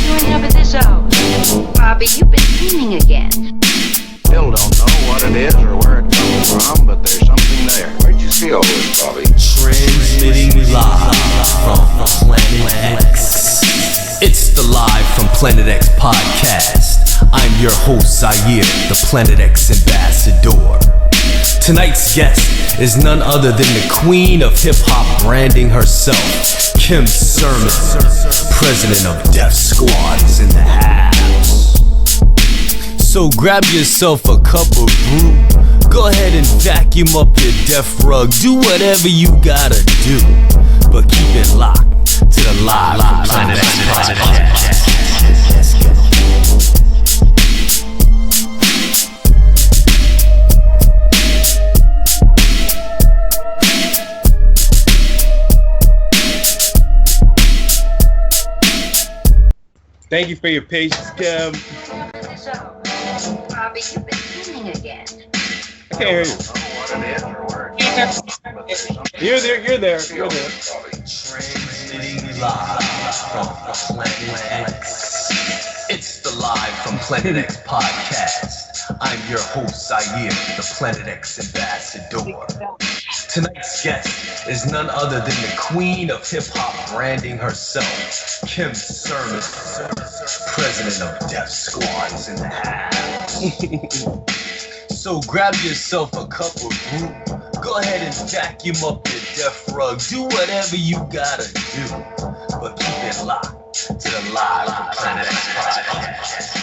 doing up at this house? Bobby, you've been dreaming again. Still don't know what it is or where it comes from, but there's something there. Where'd you see all this, Bobby? Transmitting live from Planet X. It's the Live from Planet X podcast. I'm your host, Zaire, the Planet X ambassador. Tonight's guest is none other than the queen of hip-hop branding herself, Kim Sermon, president of Def Squad, is in the house. So grab yourself a cup of brew, go ahead and vacuum up your Def rug, do whatever you gotta do, but keep it locked to the Live from Planet X podcast. Let's go. Thank you for your patience, Kim. Bobby, you've been dreaming again. I can't hear you. You're there. Transmitting live from Planet X. It's the Live from Planet X podcast. I'm your host, Zaire, the Planet X ambassador. Tonight's guest is none other than the queen of hip-hop branding herself, Kim Sermon, president of Def Squad, is in the house. So grab yourself a cup of brew, go ahead and vacuum up your Def rug, do whatever you gotta do, but keep it locked to the Live from Planet X podcast.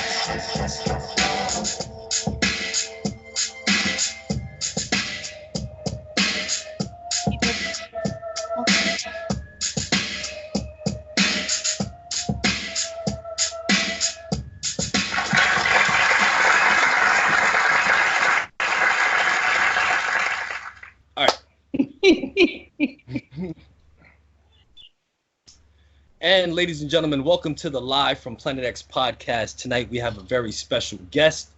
And ladies and gentlemen, welcome to the Live from Planet X podcast. Tonight we have a very special guest.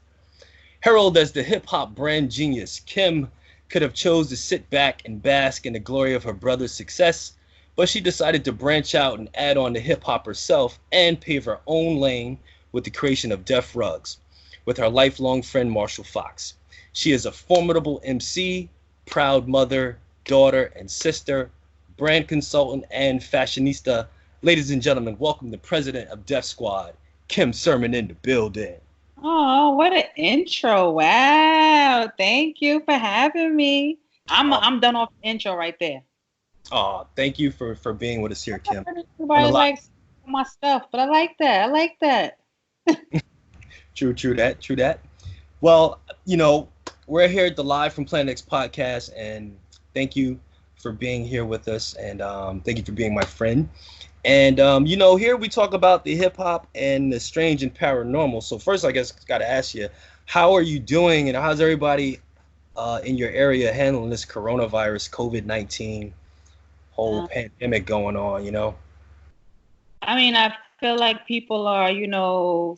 Heralded as the hip-hop brand genius, Kim could have chose to sit back and bask in the glory of her brother's success, but she decided to branch out and add on to hip-hop herself and pave her own lane with the creation of Def Rugs with her lifelong friend Marshall Fox. She is a formidable MC, proud mother, daughter, and sister, brand consultant, and fashionista. Ladies and gentlemen, welcome the president of Def Squad, Kim Sermon, in the building. Oh, what an intro. Wow. Thank you for having me. I'm done off the intro right there. Oh, thank you for being with us here, Kim. Everybody likes my stuff, but I like that. True that. Well, you know, we're here at the Live from Planet X podcast, and thank you for being here with us, and thank you for being my friend. And, you know, here we talk about the hip hop and the strange and paranormal. So first, I guess, got to ask you, how are you doing, and how's everybody in your area handling this coronavirus, COVID-19 whole pandemic going on, you know? I mean, I feel like people are, you know,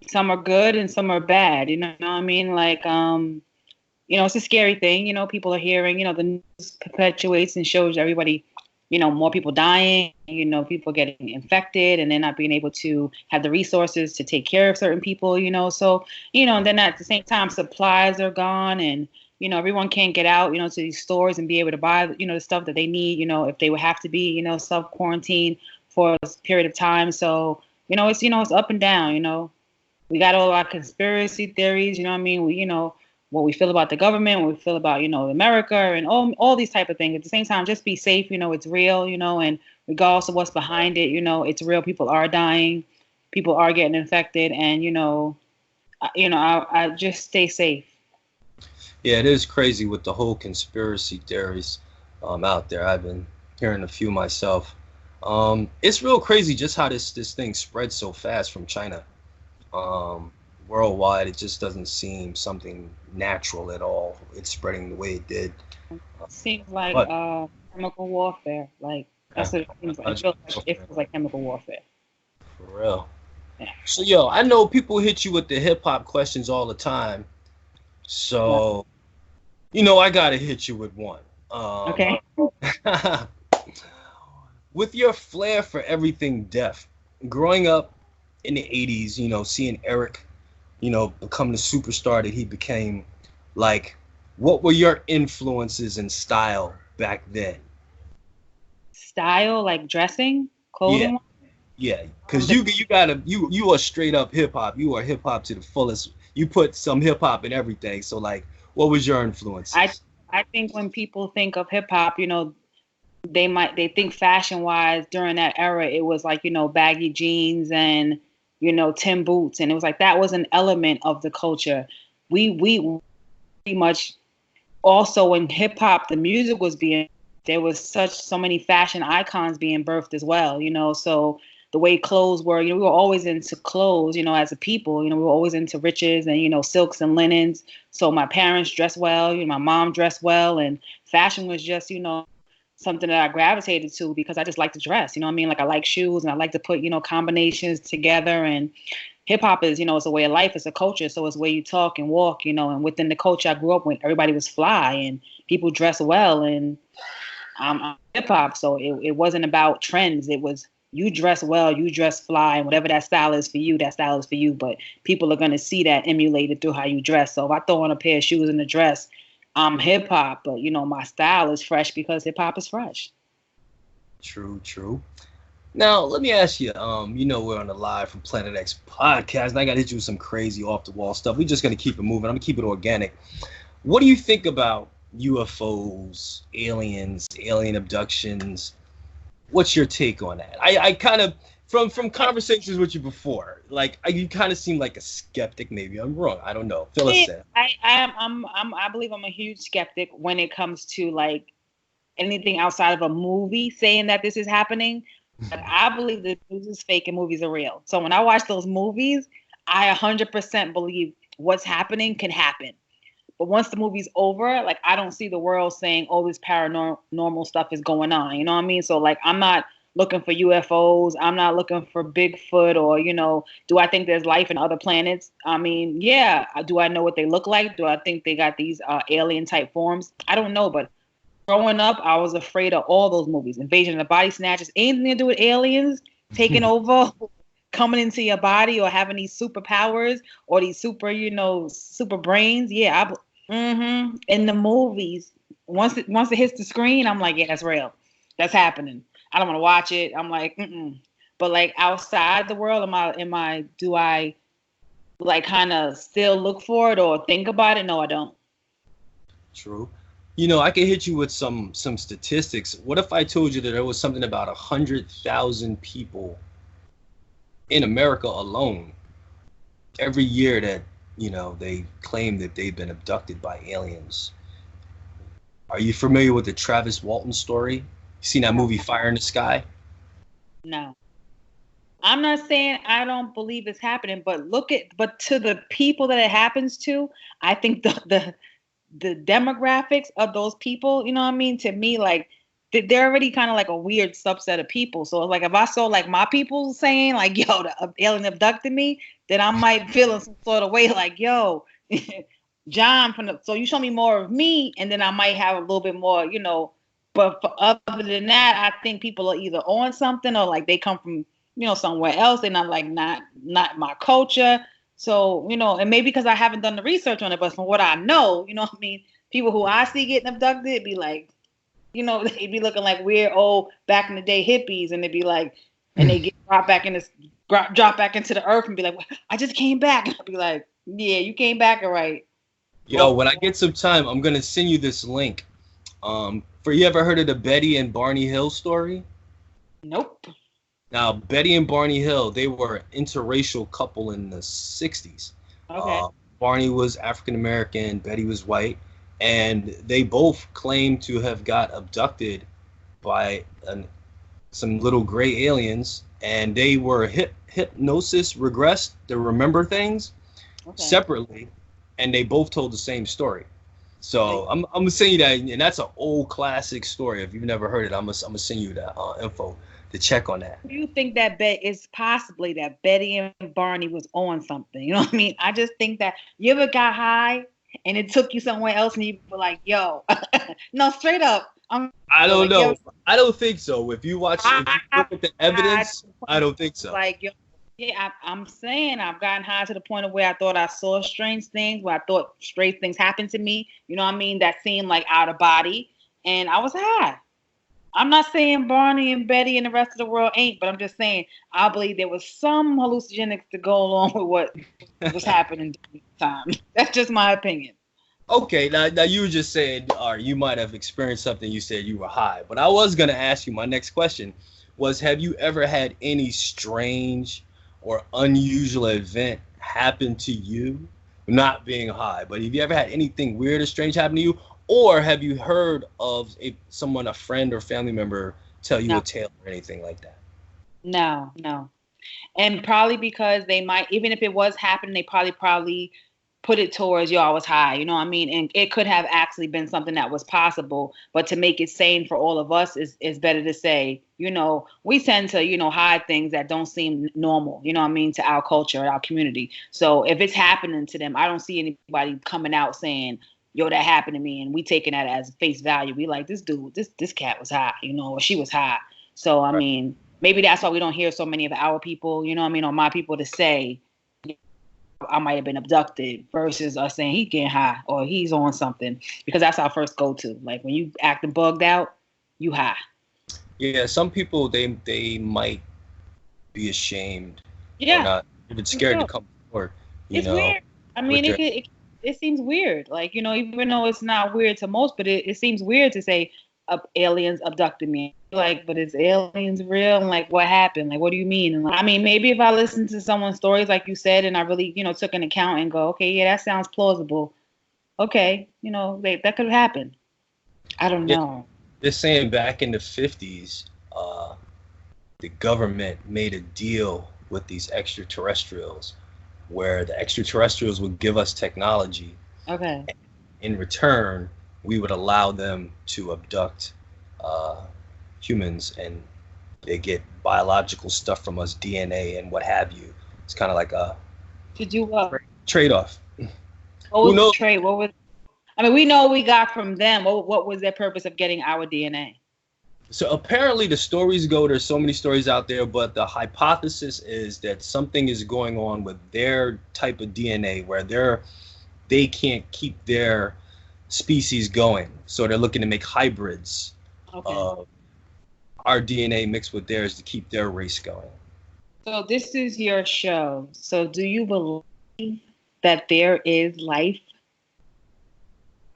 some are good and some are bad, you know what I mean? Like, you know, it's a scary thing, you know, people are hearing, you know, the news perpetuates and shows everybody, you know, more people dying, you know, people getting infected and they're not being able to have the resources to take care of certain people, you know. So, you know, and then at the same time, supplies are gone and, you know, everyone can't get out, you know, to these stores and be able to buy, you know, the stuff that they need, you know, if they would have to be, you know, self-quarantine for a period of time. So, you know, it's up and down, you know. We got all our conspiracy theories, you know what I mean? We, you know, what we feel about the government, what we feel about, you know, America and all these type of things. At the same time, just be safe, you know, it's real, you know, and regardless of what's behind it, you know, it's real. People are dying, people are getting infected, and, I just stay safe. Yeah, it is crazy with the whole conspiracy theories out there. I've been hearing a few myself. It's real crazy just how this thing spread so fast from China. Worldwide, it just doesn't seem something natural at all. It's spreading the way it did. Seems like chemical warfare. Like that's what it seems like. It feels like chemical warfare. For real. Yeah. So, yo, I know people hit you with the hip hop questions all the time. So, you know, I gotta hit you with one. Okay. With your flair for everything Def, growing up in the 80s, seeing Eric, become the superstar that he became, like, what were your influences in style back then? Style, like dressing, clothing? Yeah, because you are straight up hip hop. You are hip hop to the fullest. You put some hip hop in everything. So, like, what was your influence? I think when people think of hip hop, they think fashion wise during that era, it was like, baggy jeans and, Tim boots. And it was like, that was an element of the culture. We pretty much also when hip hop, the music was there was so many fashion icons being birthed as well, so the way clothes were, we were always into clothes, as a people, we were always into riches and, silks and linens. So my parents dressed well, my mom dressed well, and fashion was just, something that I gravitated to because I just like to dress, Like I like shoes and I like to put, combinations together. And hip hop is, it's a way of life, it's a culture. So it's where you talk and walk, and within the culture I grew up with, everybody was fly and people dress well. And I'm hip hop. So it wasn't about trends. It was, you dress well, you dress fly, and whatever that style is for you, that style is for you. But people are going to see that emulated through how you dress. So if I throw on a pair of shoes and a dress, I'm hip hop. But, my style is fresh because hip hop is fresh. True. Now, let me ask you, we're on the Live from Planet X podcast, and I got to hit you with some crazy off-the-wall stuff. We're just going to keep it moving. I'm going to keep it organic. What do you think about UFOs, aliens, alien abductions? What's your take on that? I kind of, from conversations with you before, like you kind of seem like a skeptic. Maybe I'm wrong. I don't know. Fill us in. I believe I'm a huge skeptic when it comes to like anything outside of a movie saying that this is happening. But I believe that news is fake and movies are real. So when I watch those movies, I 100% believe what's happening can happen. But once the movie's over, like I don't see the world saying, oh, this paranormal stuff is going on. You know what I mean? So like I'm not looking for UFOs. I'm not looking for Bigfoot or, do I think there's life in other planets? I mean, yeah. Do I know what they look like? Do I think they got these alien type forms? I don't know. But growing up, I was afraid of all those movies. Invasion of the Body Snatchers, anything to do with aliens taking over, coming into your body or having these superpowers or these super, super brains. Yeah, in the movies, once it hits the screen, I'm like, yeah, that's real. That's happening. I don't want to watch it. I'm like, But like outside the world, do I like kind of still look for it or think about it? No, I don't. True. I could hit you with some statistics. What if I told you that there was something about 100,000 people in America alone every year that they claim that they've been abducted by aliens? Are you familiar with the Travis Walton story? You seen that movie Fire in the Sky? No. I'm not saying I don't believe it's happening, but to the people that it happens to, I think the demographics of those people, to me, like they're already kind of like a weird subset of people. So like if I saw like my people saying like, yo, the alien abducted me, then I might feel in some sort of way like, yo, John, so you show me more of me, and then I might have a little bit more, but other than that, I think people are either on something or like they come from, somewhere else. They're not my culture. So, and maybe because I haven't done the research on it, but from what I know, people who I see getting abducted be like, they'd be looking like weird old back in the day hippies, and they'd be like, and they get dropped back into the earth and be like, I just came back. And I'd be like, yeah, you came back all right. Yo, when I get some time, I'm gonna send you this link. You ever heard of the Betty and Barney Hill story? Nope. Now, Betty and Barney Hill, they were an interracial couple in the 60s. Okay. Barney was African American, Betty was white, and they both claimed to have got abducted by some little gray aliens, and they were hypnosis regressed to remember things separately, and they both told the same story. So I'm gonna send you that, and that's an old classic story. If you've never heard it, I'm gonna send you that info to check on that. Do you think that it's possibly that Betty and Barney was on something? You know what I mean? I just think that you ever got high and it took you somewhere else and you were like, yo, no, straight up. I don't know. I don't think so. If you look at the evidence, I don't think so. Like, yo, Yeah, I'm saying I've gotten high to the point of where I thought I saw strange things, where I thought strange things happened to me. You know what I mean? That seemed like out of body, and I was high. I'm not saying Barney and Betty and the rest of the world ain't, but I'm just saying I believe there was some hallucinogenics to go along with what was happening during the time. That's just my opinion. Okay, now you were just saying, or you might have experienced something. You said you were high, but I was gonna ask you. My next question was: have you ever had any strange or unusual event happen to you, not being high? But have you ever had anything weird or strange happen to you, or have you heard of someone, a friend or family member, tell you a tale or anything like that? No. And probably because they might, even if it was happening, they probably put it towards, yo, I was high, you know what I mean? And it could have actually been something that was possible, but to make it sane for all of us is better to say, you know, we tend to, you know, hide things that don't seem normal, you know what I mean, to our culture, our community. So if it's happening to them, I don't see anybody coming out saying, yo, that happened to me, and we taking that as face value. We like, this dude, this cat was high, you know, or she was high. So, I mean, maybe that's why we don't hear so many of our people, you know what I mean, or my people to say, I might have been abducted, versus us saying he getting high or he's on something, because that's our first go-to. Like when you acting bugged out, you high. Yeah, some people they might be ashamed. Yeah, or not even scared to come forward. It's weird. I mean, it seems weird. Like, you know, even though it's not weird to most, but it seems weird to say aliens abducted me. Like, but is aliens real? And like, what happened? Like, what do you mean? And like, I mean, maybe if I listened to someone's stories, like you said, and I really, you know, took an account and go, okay, yeah, that sounds plausible. Okay, you know, that could happen. I don't know. They're saying back in the 50s, the government made a deal with these extraterrestrials, where the extraterrestrials would give us technology. Okay. In return, we would allow them to abduct humans, and they get biological stuff from us, DNA and what have you. It's kind of like a trade-off. What was the trade? What was? I mean, we know we got from them. What was their purpose of getting our DNA? So apparently the stories go, there's so many stories out there, but the hypothesis is that something is going on with their type of DNA where they can't keep their species going. So they're looking to make hybrids of our DNA mixed with theirs to keep their race going. So this is your show. So do you believe that there is life?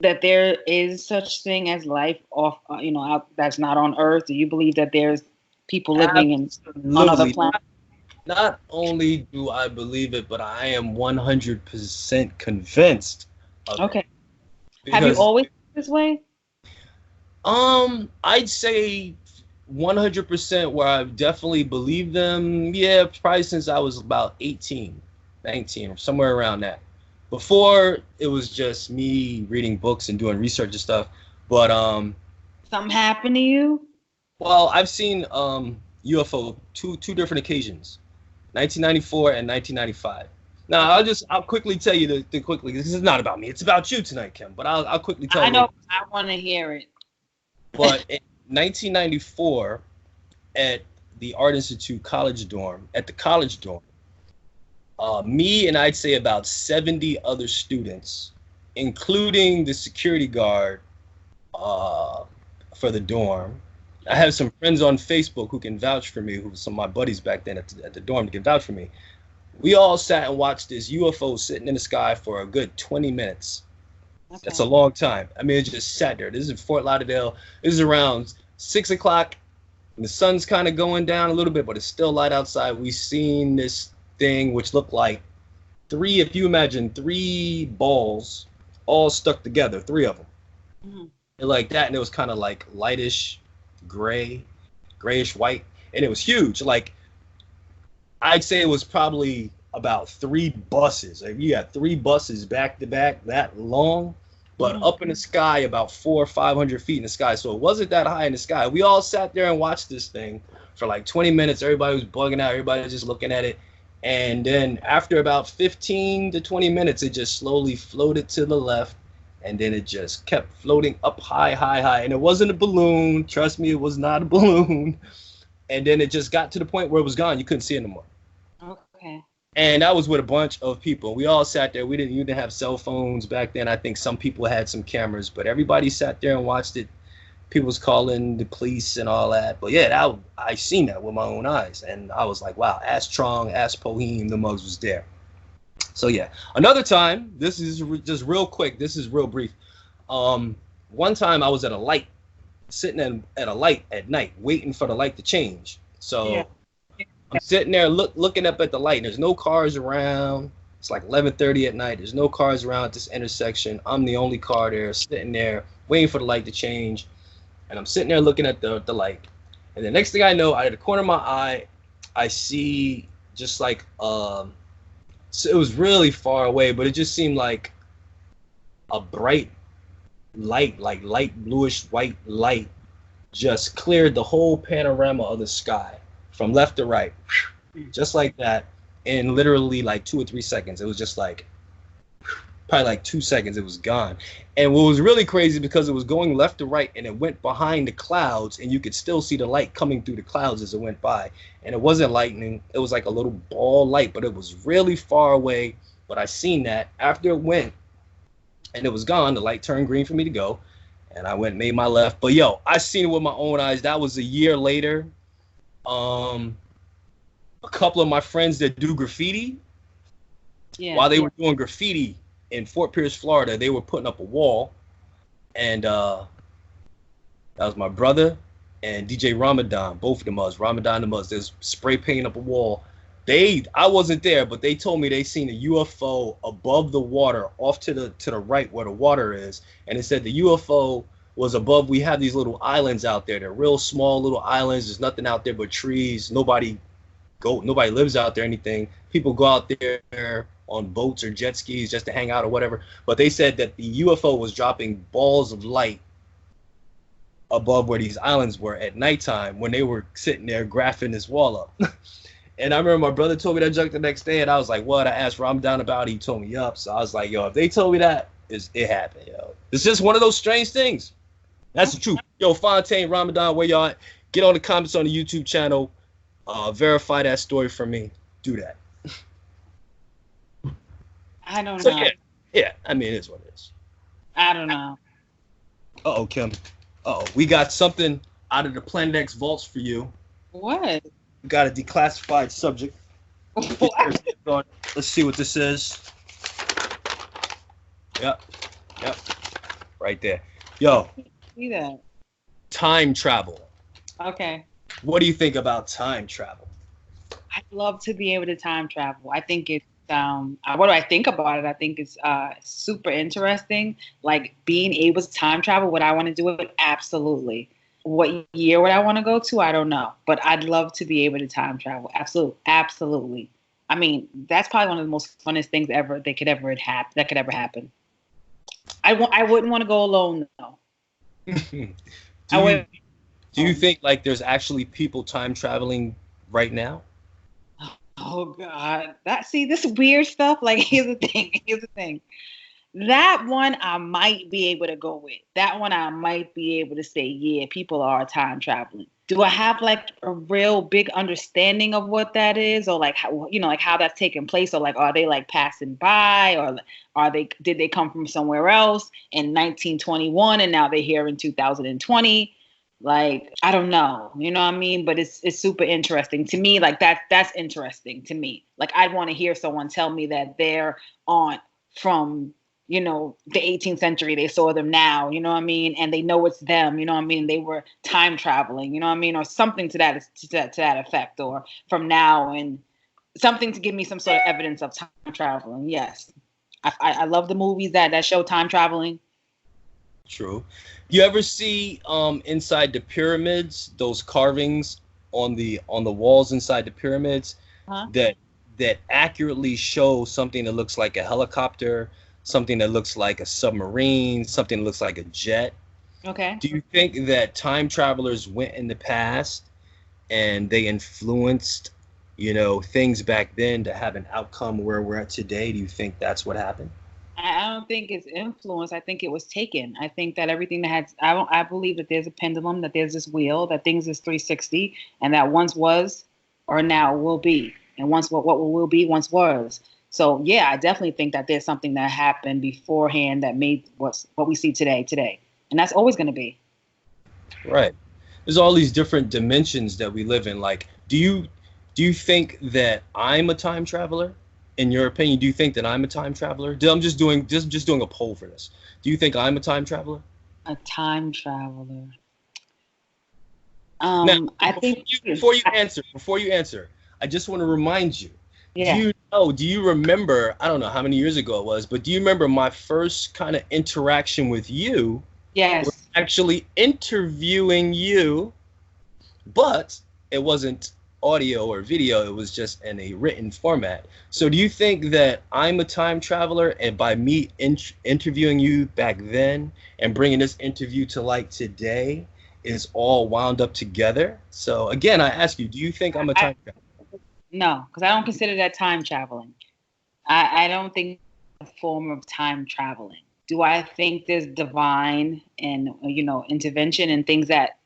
That there is such thing as life off, out that's not on Earth? Do you believe that there's people living on other planets? Not only do I believe it, but I am 100% convinced of it. Have you always been this way? I'd say 100% where I've definitely believed them. Yeah, probably since I was about 18, 19, or somewhere around that. Before, it was just me reading books and doing research and stuff. But something happened to you? Well, I've seen UFO two different occasions, 1994 and 1995. Now, I'll quickly tell you quickly. This is not about me. It's about you tonight, Kim. But I'll quickly tell you. I know. I want to hear it. But in 1994, at the Art Institute college dorm, me and I'd say about 70 other students, including the security guard for the dorm. I have some friends on Facebook who can vouch for me, who were some of my buddies back then at the dorm, can vouch for me. We all sat and watched this UFO sitting in the sky for a good 20 minutes. Okay. That's a long time. I mean, it just sat there. This is in Fort Lauderdale. This is around 6 o'clock, and the sun's kind of going down a little bit, but it's still light outside. We seen this thing which looked like if you imagine 3 balls all stuck together, 3 of them. Mm-hmm. And like that, and it was kind of like lightish grayish white, and it was huge. Like, I'd say it was probably about 3 buses. Like, you got 3 buses back to back that long, but up in the sky about 400 or 500 feet in the sky. So it wasn't that high in the sky. We all sat there and watched this thing for like 20 minutes. Everybody was bugging out. Everybody was just looking at it. And then after about 15 to 20 minutes, it just slowly floated to the left. And then it just kept floating up high. And it wasn't a balloon. Trust me, it was not a balloon. And then it just got to the point where it was gone. You couldn't see it anymore. And that was with a bunch of people. We all sat there. We didn't have cell phones back then. I think some people had some cameras, but everybody sat there and watched it. People was calling the police and all that. But yeah, I seen that with my own eyes. And I was like, wow, ask Trong, ask Pohim, the mugs was there. So yeah, another time, this is just real quick. This is real brief. One time I was at a light, sitting at a light at night, waiting for the light to change. So yeah. I'm sitting there looking up at the light, and there's no cars around. It's like 11:30 at night. There's no cars around at this intersection. I'm the only car there, sitting there, waiting for the light to change. And I'm sitting there looking at the light. And the next thing I know, out of the corner of my eye, I see just like, so it was really far away, but it just seemed like a bright light, like light bluish white light, just cleared the whole panorama of the sky from left to right, just like that, in literally like 2 or 3 seconds. It was just like, probably like 2 seconds, it was gone. And what was really crazy, because it was going left to right and it went behind the clouds, and you could still see the light coming through the clouds as it went by. And it wasn't lightning, it was like a little ball light, but it was really far away. But I seen that after it went and it was gone, the light turned green for me to go, and I went and made my left. But yo, I seen it with my own eyes. That was a year later. A couple of my friends that do graffiti, while they were doing graffiti in Fort Pierce, Florida, they were putting up a wall, and that was my brother and DJ Ramadan. Both of them was Ramadan and Muzz. There's spray painting up a wall. I wasn't there, but they told me they seen a UFO above the water, off to the right where the water is, and it said the UFO was above. We have these little islands out there. They're real small little islands. There's nothing out there but trees. Nobody lives out there, anything. People go out there on boats or jet skis just to hang out or whatever. But they said that the UFO was dropping balls of light above where these islands were at nighttime when they were sitting there graphing this wall up. And I remember my brother told me that junk the next day, and I was like, what? I asked Ramadan about it. He told me, yup. So I was like, yo, if they told me that, it happened, yo. It's just one of those strange things. That's the truth. Yo, Fontaine, Ramadan, where y'all at? Get on the comments on the YouTube channel. Verify that story for me. Do that. I don't know. Yeah, I mean, it is what it is. I don't know. Uh-oh, Kim. Uh-oh, we got something out of the Planet X vaults for you. What? We got a declassified subject. What? Let's see what this is. Yep. Right there. Yo. See that? Time travel. Okay. What do you think about time travel? I'd love to be able to time travel. I think it's what do I think about it? I think it's super interesting. Like being able to time travel, would I want to do it? Absolutely. What year would I want to go to? I don't know. But I'd love to be able to time travel. Absolutely. I mean, that's probably one of the most funnest things ever that could ever happen. I wouldn't want to go alone though. Do you think like there's actually people time traveling right now? Oh God, this weird stuff. Like, here's the thing. That one I might be able to go with. That one I might be able to say, yeah, people are time traveling. Do I have like a real big understanding of what that is, or like how, like how that's taking place, or like are they like passing by, or did they come from somewhere else in 1921 and now they're here in 2020? Like, I don't know, you know what I mean? But it's super interesting to me. Like that's interesting to me. Like I'd want to hear someone tell me that their aunt from, the 18th century, they saw them now, you know what I mean? And they know it's them, you know what I mean? They were time traveling, you know what I mean? Or something to that effect, or from now, and something to give me some sort of evidence of time traveling. Yes. I love the movies that show time traveling. True. You ever see inside the pyramids, those carvings on the walls inside the pyramids, that accurately show something that looks like a helicopter, something that looks like a submarine, something that looks like a jet? Okay. Do you think that time travelers went in the past and they influenced, things back then to have an outcome where we're at today? Do you think that's what happened? I don't think it's influence. I think it was taken. I think that everything that I believe that there's a pendulum, that there's this wheel, that things is 360, and that once was or now will be. and once what will be once was. So yeah, I definitely think that there's something that happened beforehand that made what we see today, and that's always going to be. Right. There's all these different dimensions that we live in. Like, do you think that I'm a time traveler? In your opinion, do you think that I'm a time traveler? I'm just doing a poll for this. Do you think I'm a time traveler? A time traveler. Now, I think before you answer, I just want to remind you. Yeah. Do you remember, I don't know how many years ago it was, but do you remember my first kind of interaction with you? Yes. Was actually interviewing you, but it wasn't audio or video, it was just in a written format. So do you think that I'm a time traveler, and by me interviewing you back then and bringing this interview to light today is all wound up together? So again, I ask you, do you think I'm a time traveler? No, because I don't consider that time traveling. I don't think it's a form of time traveling. Do I think there's divine and, intervention and things that,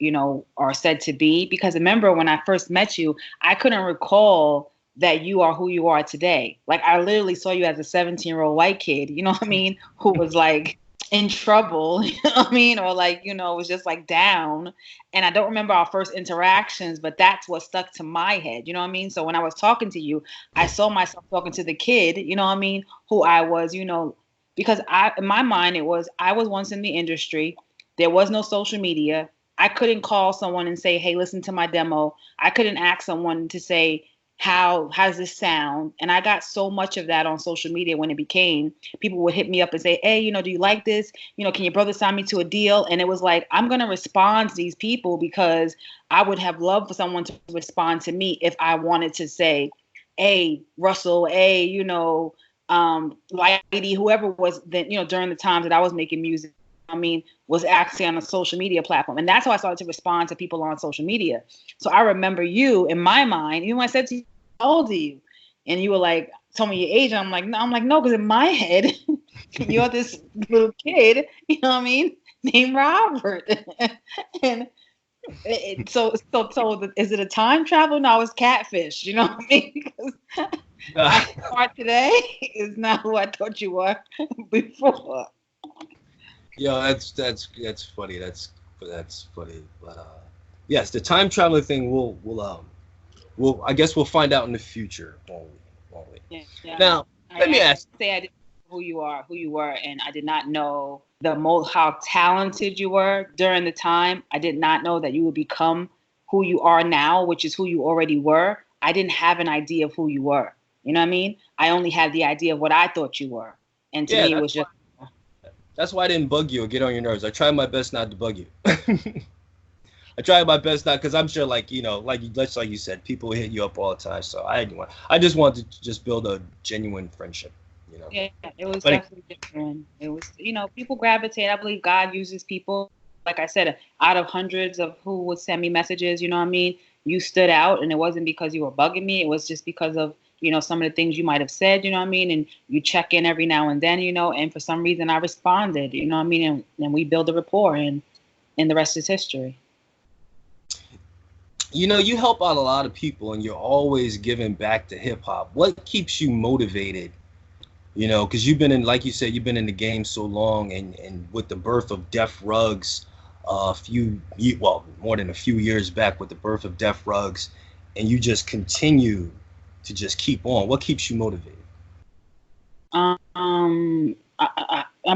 are said to be? Because remember, when I first met you, I couldn't recall that you are who you are today. Like, I literally saw you as a 17-year-old white kid, you know what I mean, who was like in trouble, you know what I mean? Or like, was just like down. And I don't remember our first interactions, but that's what stuck to my head, you know what I mean? So when I was talking to you, I saw myself talking to the kid, you know what I mean, who I was, because in my mind, I was once in the industry. There was no social media. I couldn't call someone and say, hey, listen to my demo. I couldn't ask someone to say, how does this sound? And I got so much of that on social media when it became, people would hit me up and say, hey, do you like this? Can your brother sign me to a deal? And it was like, I'm going to respond to these people because I would have loved for someone to respond to me if I wanted to say, hey, Russell, hey, Lady, whoever was then, during the times that I was making music, was actually on a social media platform. And that's how I started to respond to people on social media. So I remember you in my mind, even when I said to you, how old are you? And you were like, told me your age. And I'm like, no, because in my head, you're this little kid, named Robert. And so is it a time travel? No, it's catfish, you know what I mean? Because my part today is not who I thought you were before. Yeah, that's funny. That's funny. But yes, the time traveling thing we'll I guess we'll find out in the future, won't we? Yeah. Now, let me ask. Say I didn't know who you were, and I did not know how talented you were during the time. I did not know that you would become who you are now, which is who you already were. I didn't have an idea of who you were. You know what I mean? I only had the idea of what I thought you were. And to me, it was just... That's why I didn't bug you or get on your nerves. I tried my best not to bug you. I tried my best not, because I'm sure, like you said, people hit you up all the time. So I just wanted to just build a genuine friendship. Yeah, it was definitely different. It was, people gravitate. I believe God uses people. Like I said, out of hundreds of who would send me messages, you know what I mean? You stood out, and it wasn't because you were bugging me. It was just because of, some of the things you might have said, you know what I mean? And you check in every now and then, and for some reason I responded, you know what I mean? And we build a rapport, and the rest is history. You help out a lot of people, and you're always giving back to hip hop. What keeps you motivated? Because you've been in, like you said, you've been in the game so long, and with the birth of Def Rugs, more than a few years back with the birth of Def Rugs, and you just continue to just keep on. What keeps you motivated? I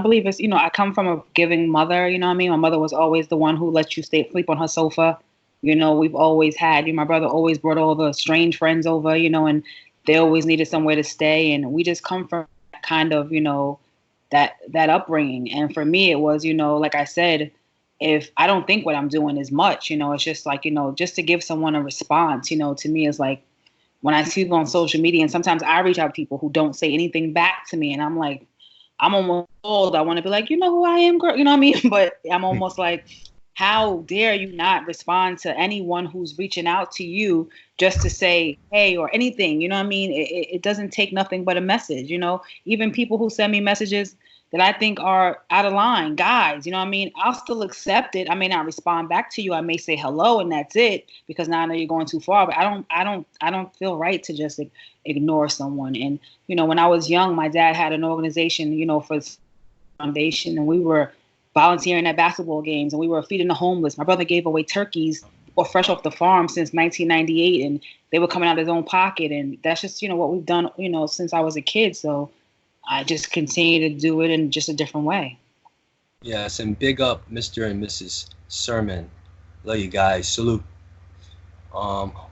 believe it's, I come from a giving mother, you know what I mean? My mother was always the one who let you sleep on her sofa. We've always had, my brother always brought all the strange friends over, and they always needed somewhere to stay. And we just come from kind of, that upbringing. And for me, it was, like I said, if I don't think what I'm doing is much, it's just like, just to give someone a response, to me is like, when I see people on social media, and sometimes I reach out to people who don't say anything back to me, and I'm like, I'm almost old. I want to be like, who I am, girl, you know what I mean? But I'm almost like, how dare you not respond to anyone who's reaching out to you just to say, hey, or anything, you know what I mean? It doesn't take nothing but a message, Even people who send me messages, that I think are out of line, guys. You know what I mean? I'll still accept it. I may not respond back to you. I may say hello and that's it, because now I know you're going too far. But I don't feel right to just ignore someone. And you know, when I was young, my dad had an organization, you know, for the foundation, and we were volunteering at basketball games, and we were feeding the homeless. My brother gave away turkeys or fresh off the farm since 1998, and they were coming out of his own pocket. And that's just, you know, what we've done, you know, since I was a kid. So I just continue to do it in just a different way. Yes, and big up Mr. and Mrs. Sermon. Love you guys. Salute.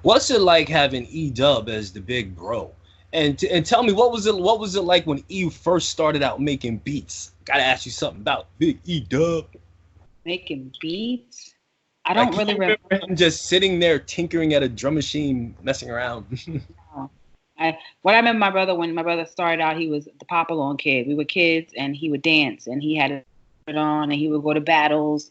What's it like having E-Dub as the big bro? And tell me, what was it like when E first started out making beats? Gotta ask you something about Big E-Dub. Making beats? I don't really remember him just sitting there tinkering at a drum machine, messing around. What I remember my brother, when my brother started out, he was the Pop-Along kid. We were kids, and he would dance, and he had it on, and he would go to battles,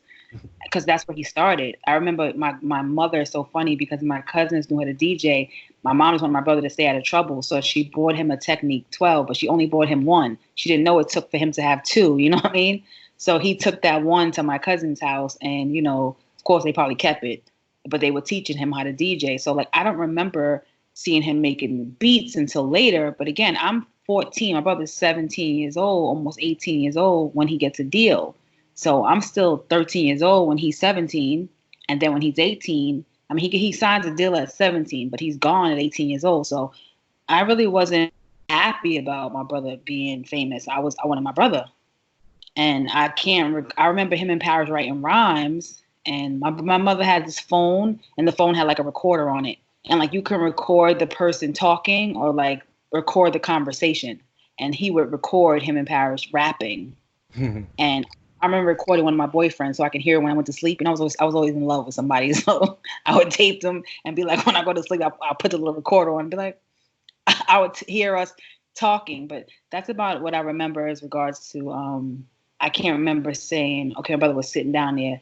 because that's where he started. I remember my mother is so funny, because my cousins knew how to DJ. My mom just wanted my brother to stay out of trouble, so she bought him a Technique 12, but she only bought him one. She didn't know it took for him to have two, you know what I mean? So he took that one to my cousin's house, and, you know, of course, they probably kept it, but they were teaching him how to DJ. So, like, I don't remember seeing him making beats until later. But again, I'm 14. My brother's 17 years old, almost 18 years old when he gets a deal. So I'm still 13 years old when he's 17. And then when he's 18, I mean, he signs a deal at 17, but he's gone at 18 years old. So I really wasn't happy about my brother being famous. I wanted my brother. And I remember him in Paris writing rhymes. And my mother had this phone, and the phone had like a recorder on it. And like you can record the person talking or like record the conversation. And he would record him in Paris rapping. And I remember recording one of my boyfriends so I could hear it when I went to sleep. And I was always in love with somebody. So I would tape them and be like, when I go to sleep, I'll put the little recorder on and be like, I would hear us talking. But that's about what I remember as regards to, I can't remember saying, okay, my brother was sitting down there.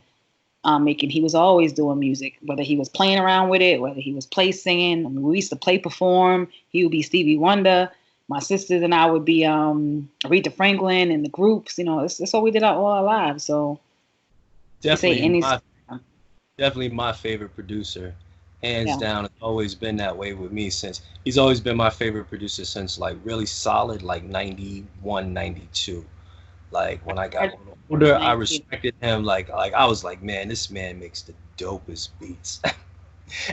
He was always doing music, whether he was playing around with it, whether he was play singing. I mean, we used to play perform. He would be Stevie Wonder. My sisters and I would be Aretha Franklin and the groups. You know, that's what we did all our lives. So definitely my favorite producer, hands down. It's always been that way with me since he's always been my favorite producer since like really solid, like 91, 92. Like when I got older, I respected him. Like I was like, man, this man makes the dopest beats.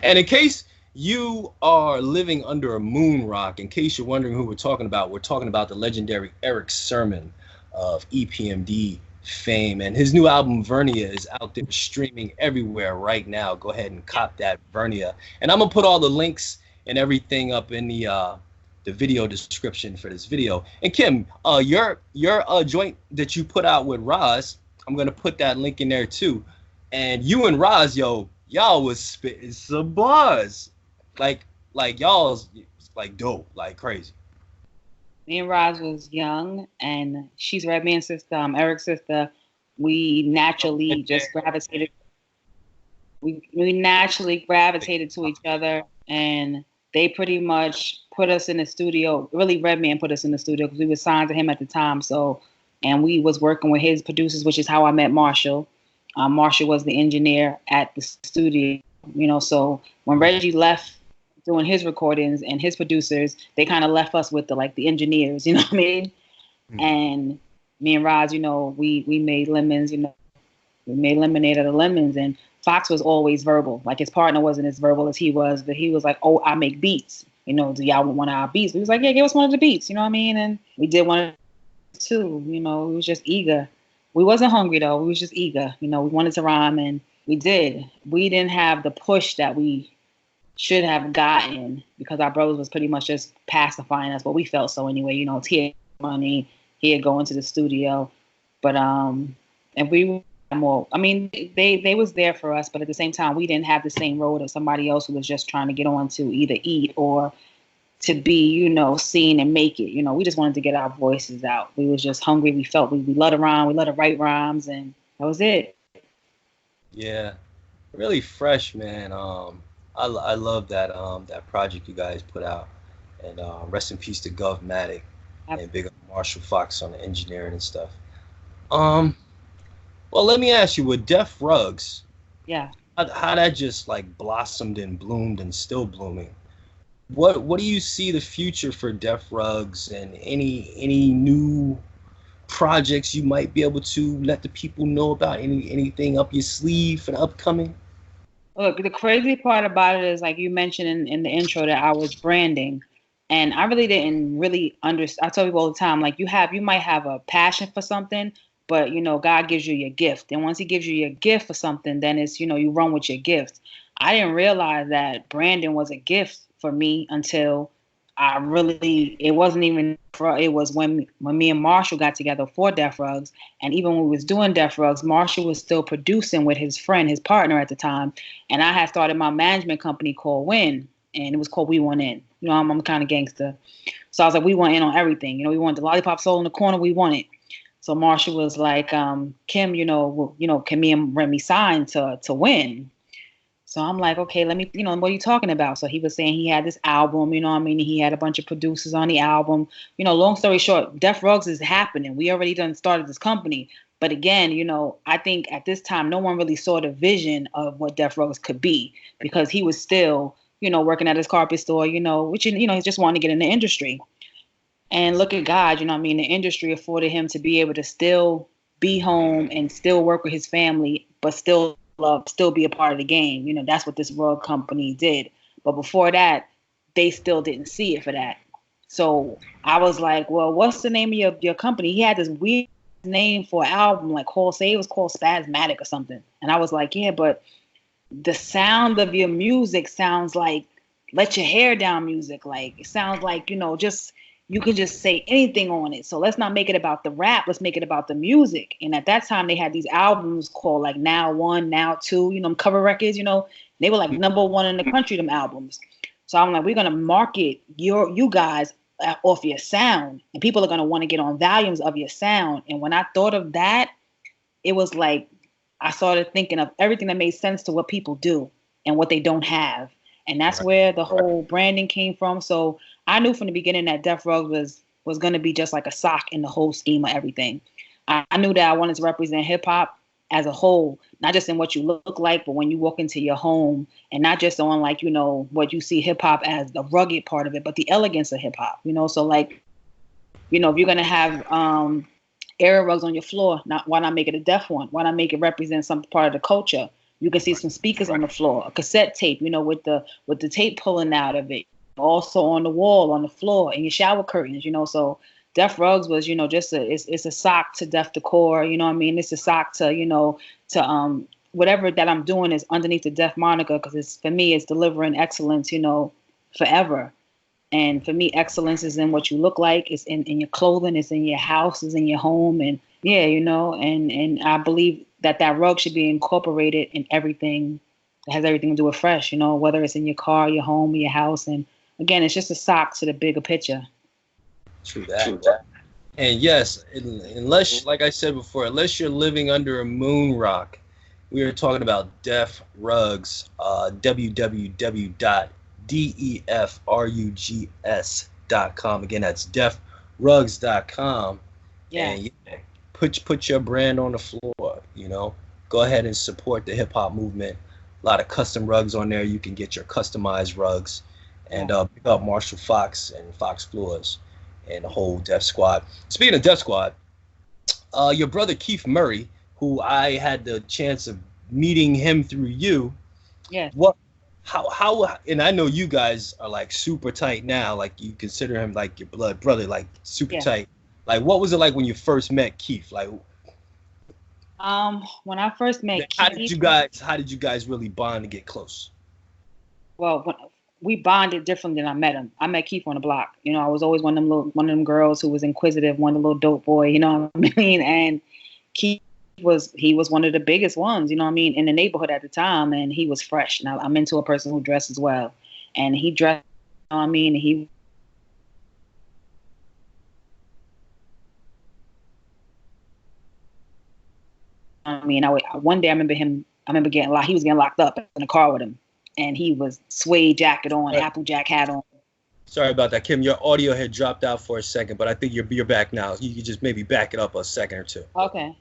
And in case you are living under a moon rock, in case you're wondering who we're talking about the legendary Erick Sermon of EPMD fame. And his new album, Vernia, is out there streaming everywhere right now. Go ahead and cop that, Vernia. And I'm going to put all the links and everything up in the video description for this video. And Kim, your joint that you put out with Roz, I'm gonna put that link in there too. And you and Roz, y'all was spitting some bars, like y'all's like dope, like crazy. Me and Roz was young, and she's Redman's sister, I'm Eric's sister. We naturally just gravitated. We naturally gravitated to each other, and they pretty much put us in the studio. Really, Redman put us in the studio because we were signed to him at the time. So, and we was working with his producers, which is how I met Marshall. Marshall was the engineer at the studio, you know. So when Reggie left doing his recordings and his producers, they kind of left us with the engineers, you know what I mean? Mm-hmm. And me and Roz, you know, we made lemons, you know, we made lemonade out of lemons. And Fox was always verbal. Like his partner wasn't as verbal as he was, but he was like, "Oh, I make beats. You know, do y'all want one of our beats?" He was like, "Yeah, give us one of the beats." You know what I mean? And we did one of the two. You know, we was just eager. We wasn't hungry though. We was just eager. You know, we wanted to rhyme, and we did. We didn't have the push that we should have gotten because our brothers was pretty much just pacifying us. But we felt so anyway. You know, here money, here going to the studio, but and we. More, I mean, they was there for us, but at the same time, we didn't have the same road as somebody else who was just trying to get on to either eat or to be, you know, seen and make it. You know, we just wanted to get our voices out. We was just hungry. We felt we loved to rhyme. We loved to write rhymes, and that was it. Yeah, really fresh, man. I love that that project you guys put out, and rest in peace to Govmatic, and big up Marshall Fox on the engineering and stuff. Well, let me ask you, with Def Rugs, Yeah. how that just like blossomed and bloomed and still blooming. What do you see the future for Def Rugs, and any new projects you might be able to let the people know about? Anything up your sleeve for the upcoming? Look, the crazy part about it is, like you mentioned in the intro, that I was branding, and I really didn't really understand. I tell people all the time, like you might have a passion for something, but God gives you your gift, and once He gives you your gift for something, then it's you run with your gift. I didn't realize that branding was a gift for me until it wasn't even for, it was when me and Marshall got together for Def Rugs, and even when we was doing Def Rugs, Marshall was still producing with his friend, his partner at the time, and I had started my management company called Win, and it was called We Want In. I'm kind of gangster, so I was like, we want in on everything. We want the lollipop soul in the corner, we want it. So Marshall was like, Kim, can me and Remy sign to Win? So I'm like, okay, let me, what are you talking about? So he was saying he had this album, he had a bunch of producers on the album. Long story short, Def Rugs is happening. We already done started this company. But again, I think at this time, no one really saw the vision of what Def Rugs could be, because he was still, working at his carpet store, which, he just wanted to get in the industry. And look at God, the industry afforded him to be able to still be home and still work with his family, but still be a part of the game. That's what this rug company did. But before that, they still didn't see it for that. So I was like, well, what's the name of your company? He had this weird name for an album, like it was called Spasmatic or something. And I was like, yeah, but the sound of your music sounds like let your hair down music. Like it sounds like, just you can just say anything on it. So let's not make it about the rap. Let's make it about the music. And at that time, they had these albums called like Now One, Now Two, cover records, they were like #1 in the country, them albums. So I'm like, we're going to market you guys off your sound, and people are going to want to get on volumes of your sound. And when I thought of that, it was like, I started thinking of everything that made sense to what people do and what they don't have. And that's where the whole branding came from. So I knew from the beginning that Def Rugs was going to be just like a sock in the whole scheme of everything. I knew that I wanted to represent hip hop as a whole, not just in what you look like, but when you walk into your home, and not just on like, what you see hip hop as the rugged part of it, but the elegance of hip hop, So like, if you're going to have era rugs on your floor, why not make it a Def one? Why not make it represent some part of the culture? You can see some speakers on the floor, a cassette tape, with the tape pulling out of it. Also on the wall, on the floor, in your shower curtains, So Def Rugs was, just it's a sock to Def Decor, It's a sock to, whatever that I'm doing is underneath the Def moniker, because for me, it's delivering excellence, forever. And for me, excellence is in what you look like. It's in your clothing. It's in your house. It's in your home. And yeah, and I believe that rug should be incorporated in everything that has everything to do with fresh, whether it's in your car, your home, your house. And again, it's just a sock to the bigger picture. True that. And yes, unless, like I said before, unless you're living under a moon rock, we are talking about Def Rugs, www.defrugs.com. Again, that's defrugs.com. Yeah. And put your brand on the floor, Go ahead and support the hip hop movement. A lot of custom rugs on there. You can get your customized rugs. And pick up Marshall Fox and Fox Floors and the whole Def Squad. Speaking of Def Squad, your brother Keith Murray, who I had the chance of meeting him through you. Yeah. How and I know you guys are like super tight now, like you consider him like your blood brother, like super tight. Like, what was it like when you first met Keith? Like, when I first met how Keith, how did you guys really bond and get close? Well, we bonded differently than I met him. I met Keith on the block. I was always one of them girls who was inquisitive, one of the little dope boy, you know what I mean? And Keith was one of the biggest ones, in the neighborhood at the time, and he was fresh. Now I'm into a person who dresses well, and he dressed, he one day I remember getting he was getting locked up in the car with him, and he was suede jacket on, Applejack hat on, Sorry about that, Kim. Your audio had dropped out for a second, but I think you're back now. You could just maybe back it up a second or two. Okay.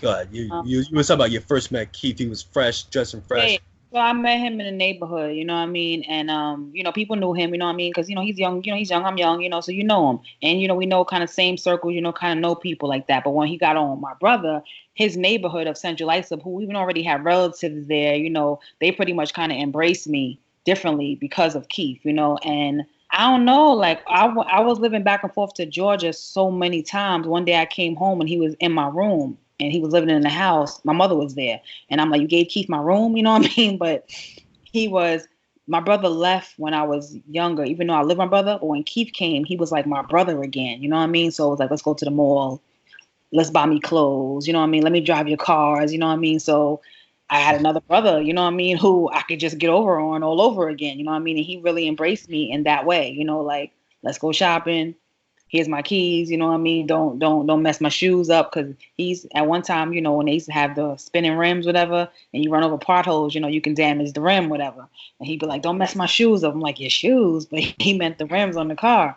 Go ahead. You were talking about you first met Keith. He was fresh, dressing fresh. Yeah. So I met him in the neighborhood, you know what I mean? And, people knew him, you know what I mean? Because, he's young, I'm young, so you know him. And, we know kind of same circles, kind of know people like that. But when he got on with my brother, his neighborhood of Central Islip, who even already had relatives there, they pretty much kind of embraced me differently because of Keith, and I don't know, like I was living back and forth to Georgia so many times. One day I came home and he was in my room. And he was living in the house. My mother was there. And I'm like, you gave Keith my room? You know what I mean? But my brother left when I was younger, even though I lived with my brother. But when Keith came, he was like my brother again. You know what I mean? So it was like, let's go to the mall. Let's buy me clothes. You know what I mean? Let me drive your cars. You know what I mean? So I had another brother, you know what I mean, who I could just get over on all over again. You know what I mean? And he really embraced me in that way. Like, let's go shopping. Here's my keys, you know what I mean? Don't mess my shoes up, because he's at one time, when they used to have the spinning rims, whatever, and you run over potholes, you can damage the rim, whatever. And he'd be like, don't mess my shoes up. I'm like, your shoes? But he meant the rims on the car.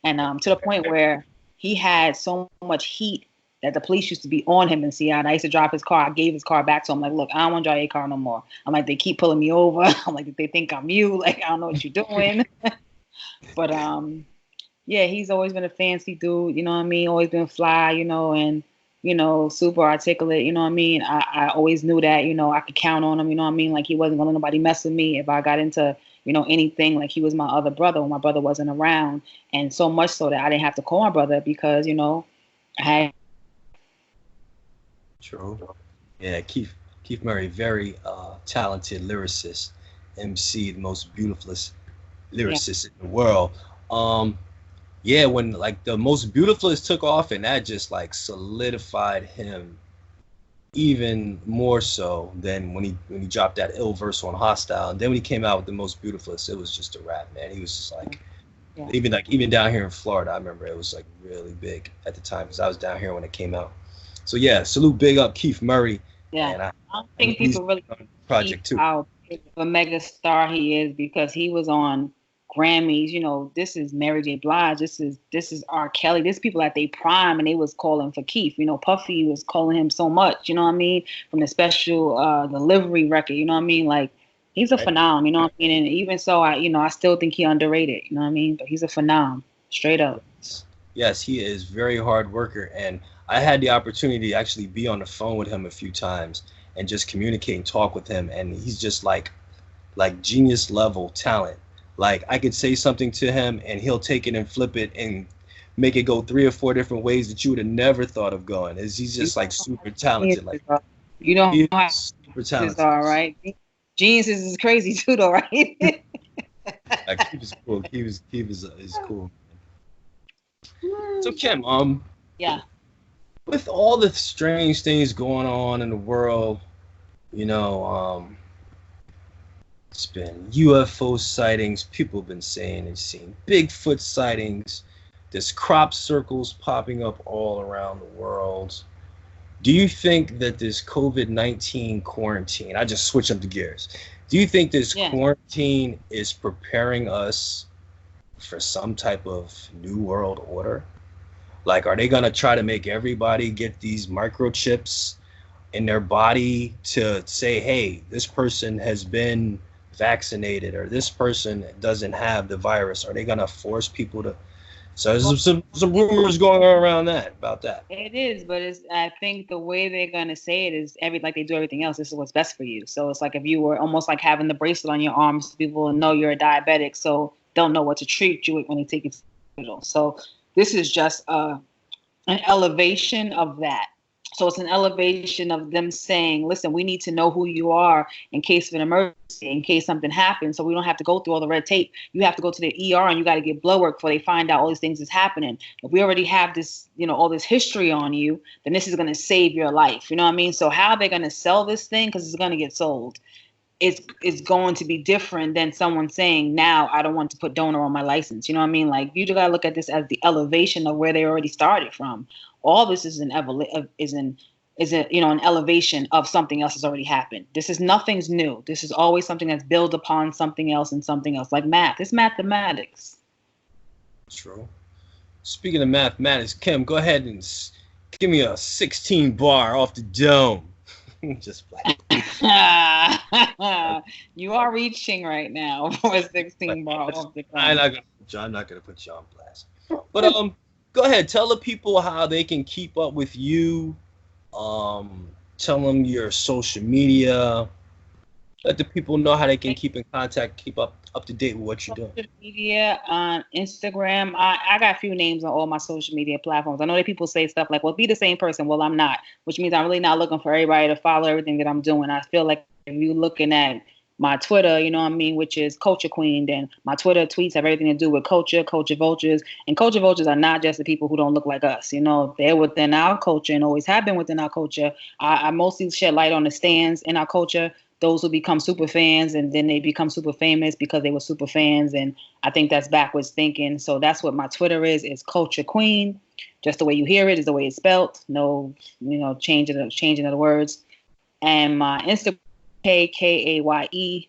And to the point where he had so much heat that the police used to be on him in Seattle. I used to drive his car. I gave his car back to him. Like, look, I don't want to drive your car no more. I'm like, they keep pulling me over. I'm like, they think I'm you. Like, I don't know what you're doing. But, yeah, he's always been a fancy dude, you know what I mean? Always been fly, and, super articulate, you know what I mean? I always knew that, I could count on him, you know what I mean? Like, he wasn't going to let nobody mess with me if I got into, anything. Like, he was my other brother when my brother wasn't around. And so much so that I didn't have to call my brother because, I had. True. Yeah, Keith Murray, very talented lyricist, MC, the most beautifulest lyricist in the world. Yeah, when like the Most Beautifulest took off, and that just like solidified him even more so than when he dropped that ill verse on Hostile. And then when he came out with the Most Beautifulest, it was just a rap, man. He was just like, even down here in Florida, I remember it was like really big at the time because I was down here when it came out. So yeah, salute, big up Keith Murray. Yeah, and I don't think people really project too. How big of a mega star he is, because he was on Grammys, this is Mary J. Blige, this is R. Kelly, this people at their prime, and they was calling for Keith. Puffy was calling him so much, you know what I mean, from the special delivery record, you know what I mean, like he's a phenom, you know what I mean, and even so, I still think he underrated, you know what I mean, but he's a phenom, straight up. Yes, he is very hard worker, and I had the opportunity to actually be on the phone with him a few times and just communicate and talk with him, and he's just like genius level talent. Like, I could say something to him and he'll take it and flip it and make it go 3 or 4 different ways that you would have never thought of going. He's just like super talented. Like, you don't know how super talented. All right. Geniuses is crazy too, though, right? Like, he was cool. He is cool. So Kim, yeah. With all the strange things going on in the world, it's been UFO sightings. People have been saying they've seen Bigfoot sightings. There's crop circles popping up all around the world. Do you think that this COVID-19 quarantine, I just switch up the gears. Do you think this quarantine is preparing us for some type of new world order? Like, are they going to try to make everybody get these microchips in their body to say, hey, this person has been vaccinated or this person doesn't have the virus? Are they gonna force people to? So there's some rumors going on around about that. It is, but I think the way they're gonna say it is like they do everything else. This is what's best for you. So it's like if you were almost like having the bracelet on your arms, people will know you're a diabetic, so they'll know what to treat you when they take you to the hospital. So this is just an elevation of that. So it's an elevation of them saying, listen, we need to know who you are in case of an emergency, in case something happens, so we don't have to go through all the red tape. You have to go to the ER and you got to get blood work before they find out all these things is happening. If we already have this, all this history on you, then this is going to save your life. You know what I mean? So how are they going to sell this thing? Because it's going to get sold. It's going to be different than someone saying, now I don't want to put donor on my license. You know what I mean? Like, you got to look at this as the elevation of where they already started from. All this is an elevation of something else that's already happened. Nothing's new. This is always something that's built upon something else and something else, like math. It's mathematics. True. Speaking of mathematics, Kim, go ahead and give me a 16 bar off the dome. Just like You are reaching right now for a 16 bar off the dome. I'm not gonna put you on blast. But go ahead, tell the people how they can keep up with you. Tell them your social media. Let the people know how they can keep in contact, keep up to date with what you're doing. Social media on Instagram. I got a few names on all my social media platforms. I know that people say stuff like, well, be the same person. Well, I'm not, which means I'm really not looking for everybody to follow everything that I'm doing. I feel like if you're looking at my Twitter, you know what I mean, which is Culture Queen, then my Twitter tweets have everything to do with culture vultures. And culture vultures are not just the people who don't look like us. You know, they're within our culture and always have been within our culture. I mostly shed light on the stands in our culture. Those who become super fans and then they become super famous because they were super fans. And I think that's backwards thinking. So that's what my Twitter is Culture Queen. Just the way you hear it is the way it's spelled. No, changing of the words. And my Instagram, KAYESERM.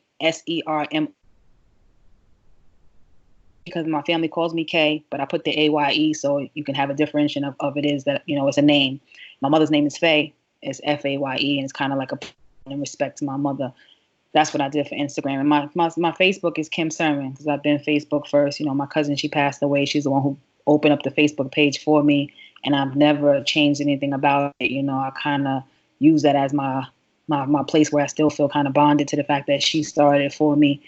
Because my family calls me K, but I put the AYE so you can have a differentiation of it is that, it's a name. My mother's name is Faye. It's FAYE, and it's kind of like a in respect to my mother. That's what I did for Instagram. And my Facebook is Kim Sermon because I've been Facebook first. My cousin, she passed away. She's the one who opened up the Facebook page for me, and I've never changed anything about it. I kind of use that as my place where I still feel kind of bonded to the fact that she started it for me.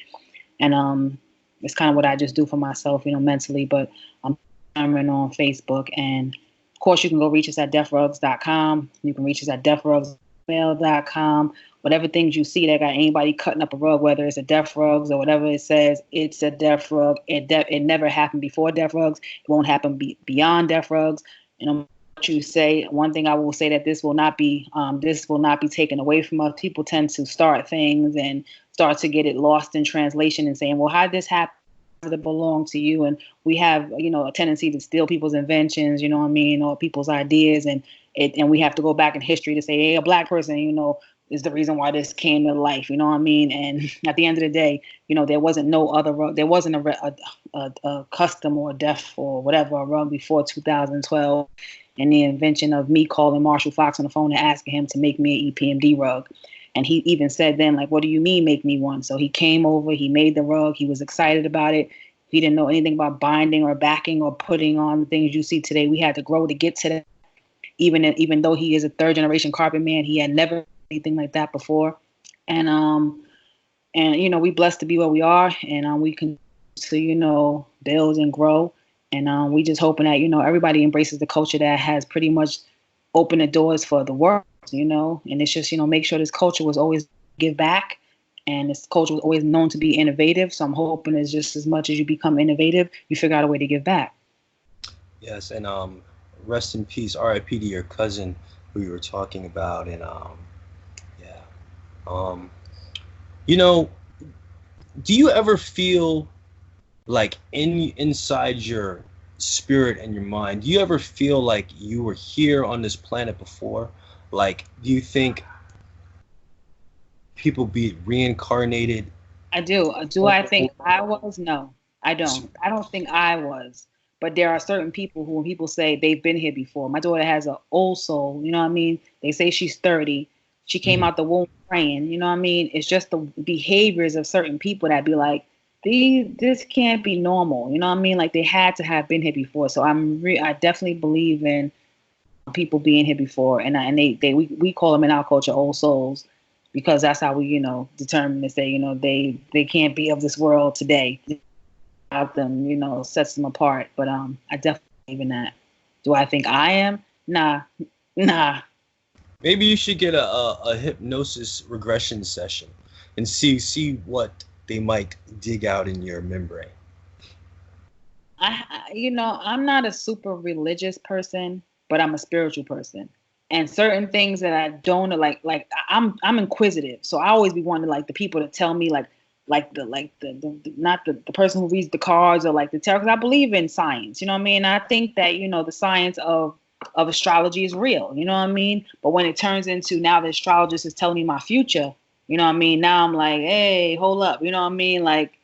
And it's kind of what I just do for myself, mentally. But I'm Sermon on Facebook. And, of course, you can go reach us at deafrugs.com. You can reach us at deafrugs.com. Whatever things you see that got anybody cutting up a rug, whether it's a Deaf Rugs or whatever it says, it's a Deaf Rug. It never happened before Deaf Rugs. It won't happen beyond Deaf Rugs. What you say, one thing I will say that this will not be taken away from us. People tend to start things and start to get it lost in translation and saying, well, how did this happen? Does it belong to you? And we have, a tendency to steal people's inventions, or people's ideas. And we have to go back in history to say, hey, a black person, is the reason why this came to life. And at the end of the day, there wasn't no other rug. There wasn't a custom or deaf or whatever a rug before 2012. And the invention of me calling Marshall Fox on the phone and asking him to make me an EPMD rug. And he even said then, like, what do you mean make me one? So he came over, he made the rug, he was excited about it. He didn't know anything about binding or backing or putting on the things you see today. We had to grow to get to that. Even though he is a third generation carpet man, he had never anything like that before. And we blessed to be where we are, and we can to, build and grow. And we just hoping that, everybody embraces the culture that has pretty much opened the doors for the world, and it's just, make sure this culture was always give back, and this culture was always known to be innovative. So I'm hoping it's just as much as you become innovative, you figure out a way to give back. Yes, and rest in peace, R.I.P. to your cousin who you were talking about, and do you ever feel like inside your spirit and your mind, do you ever feel like you were here on this planet before? Like, do you think people be reincarnated? I do. Do I think I was? No, I don't. I don't think I was. But there are certain people who, when people say they've been here before, my daughter has an old soul, you know what I mean? They say she's 30. She came out the womb praying, you know what I mean? It's just the behaviors of certain people that be like, this can't be normal, you know what I mean? Like, they had to have been here before. So I definitely believe in people being here before, and we call them in our culture old souls, because that's how we determine to say they can't be of this world today. About them sets them apart. But I definitely believe in that. Do I think I am? Nah. Maybe you should get a hypnosis regression session and see what they might dig out in your membrane. I'm not a super religious person, but I'm a spiritual person. And certain things that I don't like I'm inquisitive. So I always be wanting the people to tell me not the person who reads the cards or the tarot, because I believe in science, you know what I mean? I think that, the science of astrology is real, you know what I mean? But when it turns into now the astrologist is telling me my future, you know what I mean? Now I'm like, hey, hold up, you know what I mean? Like,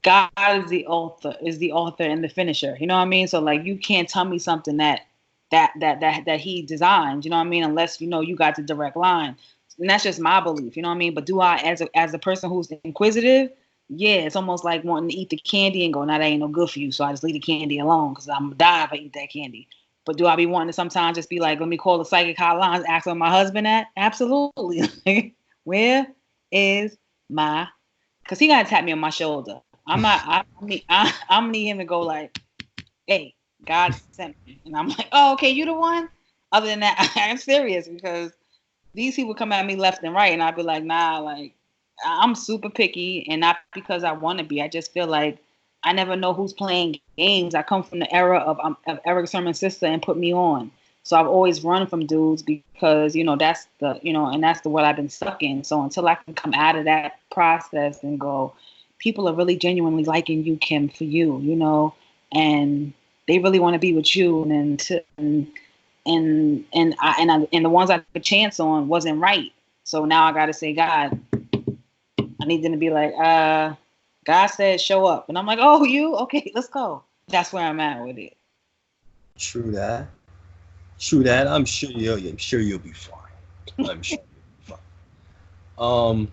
God is the author and the finisher. You know what I mean? So like you can't tell me something that he designed, you know what I mean, unless you got the direct line. And that's just my belief, you know what I mean? But do I, as a person who's inquisitive, yeah, it's almost like wanting to eat the candy and go, nah, that ain't no good for you, so I just leave the candy alone because I'm gonna die if I eat that candy. But do I be wanting to sometimes just be like, let me call the psychic hotline, ask where my husband at? Absolutely. Where is my? Because he gotta tap me on my shoulder. I'm gonna need him to go like, hey, God sent me. And I'm like, oh, okay, you the one? Other than that, I'm serious because these people come at me left and right, and I'd be like, nah, like, I'm super picky, and not because I want to be. I just feel like I never know who's playing games. I come from the era of Eric Sermon's sister and put me on. So I've always run from dudes because, that's and that's what I've been stuck in. So until I can come out of that process and go, people are really genuinely liking you, Kim, for you, and they really want to be with you, and the ones I took a chance on wasn't right. So now I got to say, God, I need them to be like, God said show up, and I'm like, oh, you okay? Let's go. That's where I'm at with it. True that. I'm sure you'll be fine. I'm sure you'll be fine.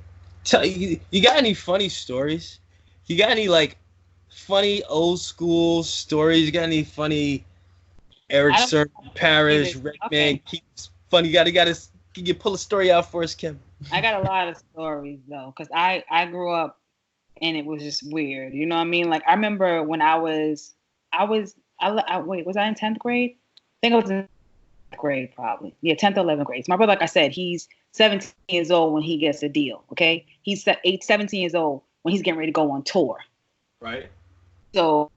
You got any funny stories? You got any like funny old school stories? You got any funny Eric Sermon, Parrish, Redman? Okay. Keeps funny. Can you pull a story out for us, Kim? I got a lot of stories though, because I grew up and it was just weird. You know what I mean? Like I remember when was I in 10th grade? I think I was in 10th grade probably. Yeah, 10th or 11th grade. So my brother, like I said, he's 17 years old when he gets a deal. Okay, he's 17 years old when he's getting ready to go on tour. Right. So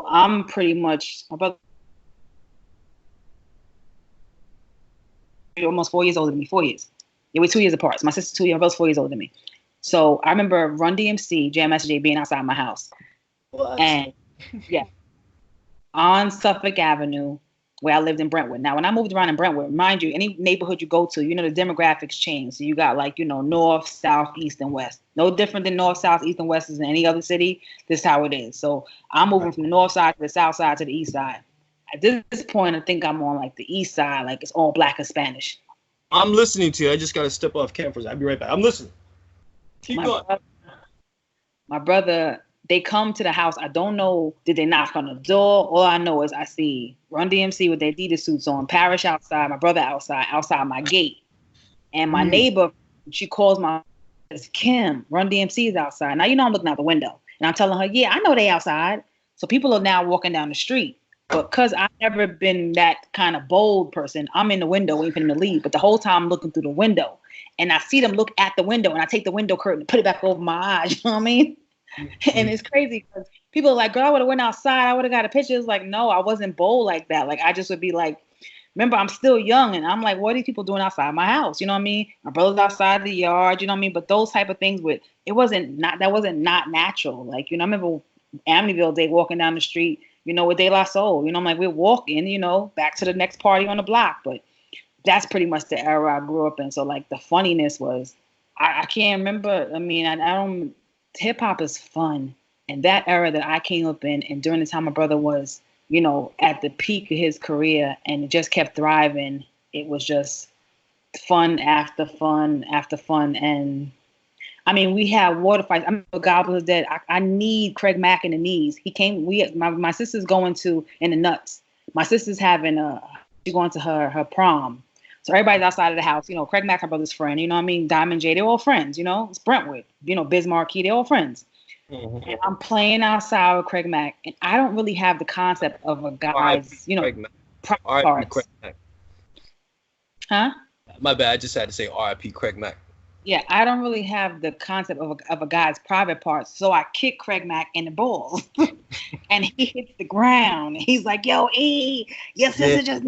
I'm pretty much my brother. Almost 4 years older than me. 4 years. Yeah, we're 2 years apart. So my sister's 2 years, my brother's 4 years older than me. So I remember Run DMC, Jam Master Jay being outside my house. What? And yeah, on Suffolk Avenue, where I lived in Brentwood. Now, when I moved around in Brentwood, mind you, any neighborhood you go to, the demographics change. So you got like, north, south, east, and west. No different than north, south, east, and west is in any other city. This is how it is. So I'm moving from the north side to the south side to the east side. At this point, I think I'm on like the east side, like it's all black and Spanish. I'm listening to you. I just got to step off camera. I'll be right back. I'm listening. Keep going. My brother, they come to the house. I don't know, did they knock on the door? All I know is I see Run DMC with their Adidas suits on, Parrish outside, my brother outside my gate. And my neighbor, she calls says, Kim, Run DMC is outside. Now, I'm looking out the window. And I'm telling her, yeah, I know they outside. So people are now walking down the street. But because I've never been that kind of bold person, I'm in the window waiting for them to leave. But the whole time I'm looking through the window. And I see them look at the window, and I take the window curtain and put it back over my eyes. You know what I mean? And it's crazy because people are like, girl, I would have went outside. I would have got a picture. It's like, no, I wasn't bold like that. Like, I just would be like, remember, I'm still young. And I'm like, what are these people doing outside my house? You know what I mean? My brother's outside the yard. You know what I mean? But those type of things that wasn't not natural. Like, I remember Amityville Day walking down the street, with De La Soul. I'm like, we're walking, back to the next party on the block. But that's pretty much the era I grew up in. So, like, the funniness was, I can't remember. I mean, I don't, hip-hop is fun. And that era that I came up in, and during the time my brother was, at the peak of his career, and it just kept thriving, it was just fun after fun after fun. And I mean, we had water fights. I remember Goblins Dead. I need Craig Mack in the knees. He came. My sister's going to in the nuts. My sister's having she's going to her prom. So everybody's outside of the house. Craig Mack, her brother's friend. You know what I mean? Diamond J, they're all friends. It's Brentwood. Biz Markie, they're all friends. Mm-hmm. And I'm playing outside with Craig Mack, and I don't really have the concept of a guy's, private parts. Huh? My bad. I just had to say R.I.P. Craig Mack. Yeah, I don't really have the concept of a guy's private parts. So I kick Craig Mack in the balls, and he hits the ground. He's like, "Yo, your sister just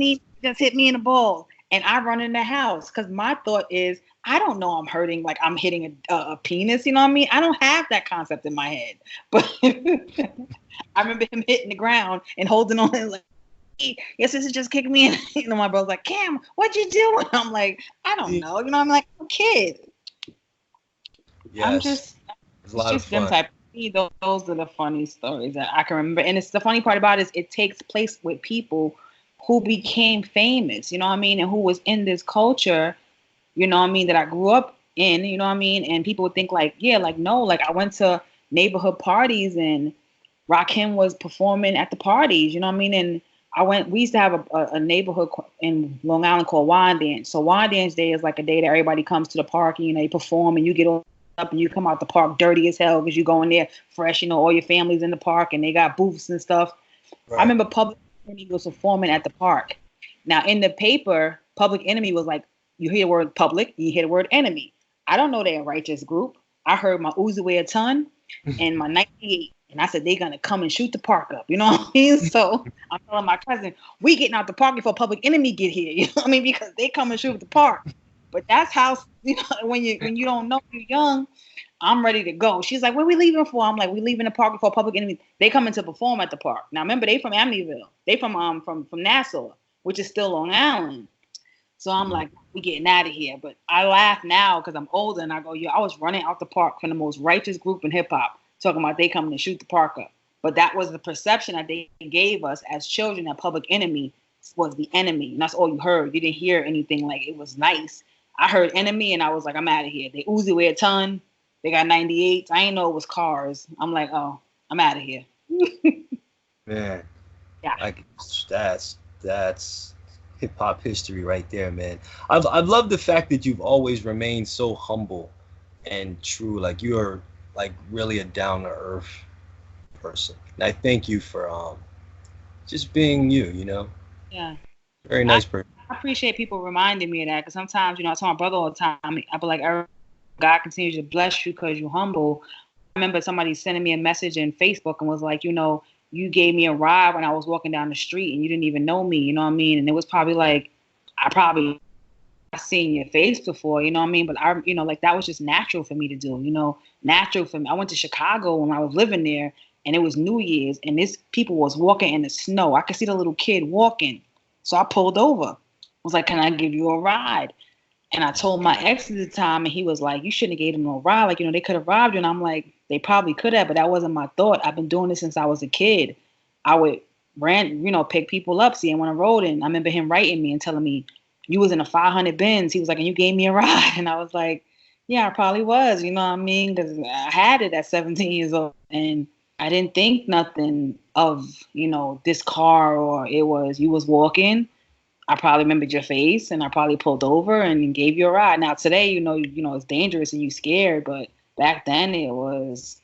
hit me in the balls." And I run in the house because my thought is, I don't know I'm hurting, like I'm hitting a penis. You know what I mean? I don't have that concept in my head. But I remember him hitting the ground and holding on and like, your sister just kicked me in. My brother's like, Cam, what'd you do? And I'm like, I don't know. I'm like, I'm a kid. Yes. I'm just, it's a lot of fun. Them type of me, those are the funny stories that I can remember. And it's the funny part about it is it takes place with people who became famous, you know what I mean, and who was in this culture, you know what I mean, that I grew up in, you know what I mean, and people would think like, yeah, like no, like I went to neighborhood parties and Rakim was performing at the parties, you know what I mean, and we used to have a neighborhood in Long Island called Wine Dance. So Wine Dance Day is like a day that everybody comes to the park and, you know, they perform and you get up and you come out the park dirty as hell because you go in there fresh, you know, all your family's in the park and they got booths and stuff. Right. I remember Public Enemy was performing at the park. Now in the paper, Public Enemy was like, you hear the word public, you hear the word enemy. I don't know they're a righteous group. I heard my Uzi weigh a ton and my 98. And I said, they're going to come and shoot the park up. You know what I mean? So I'm telling my cousin, we getting out the park before Public Enemy get here. You know what I mean? Because they come and shoot the park. But that's how, you know, when you don't know, you're young, I'm ready to go. She's like, where we leaving for? I'm like, we leaving the park before Public Enemy. They coming to perform at the park. Now, remember, they from Amityville. They from Nassau, which is still Long Island. So I'm like, we getting out of here. But I laugh now because I'm older and I go, I was running out the park from the most righteous group in hip hop. Talking about they coming to shoot the park up. But that was the perception that they gave us as children that Public Enemy was the enemy. And that's all you heard. You didn't hear anything like it was nice. I heard enemy and I was like, I'm out of here. They Uzi weigh a ton. They got 98s. I didn't know it was cars. I'm like, oh, I'm out of here. Man. Yeah. Like that's hip hop history right there, man. I've loved the fact that you've always remained so humble and true. Like you're like really a down-to-earth person. And I thank you for just being you know? Yeah. Very nice person. I appreciate people reminding me of that because sometimes, you know, I tell my brother all the time, I be like, God continues to bless you because you're humble. I remember somebody sending me a message in Facebook and was like, you know, you gave me a ride when I was walking down the street and you didn't even know me, you know what I mean? And it was probably like, I've seen your face before, you know what I mean? But you know, like that was just natural for me to do, you know, natural for me. I went to Chicago when I was living there and it was New Year's and people was walking in the snow. I could see the little kid walking. So I pulled over. I was like, can I give you a ride? And I told my ex at the time and he was like, you shouldn't have gave them no ride. Like, you know, they could have robbed you. And I'm like, they probably could have, but that wasn't my thought. I've been doing this since I was a kid. I would pick people up, see him on the road. And I remember him writing me and telling me, you was in a 500 Benz. He was like, and you gave me a ride. And I was like, yeah, I probably was, you know what I mean? Because I had it at 17 years old. And I didn't think nothing of, you know, this car or you was walking. I probably remembered your face and I probably pulled over and gave you a ride. Now today, you know, it's dangerous and you scared. But back then it was,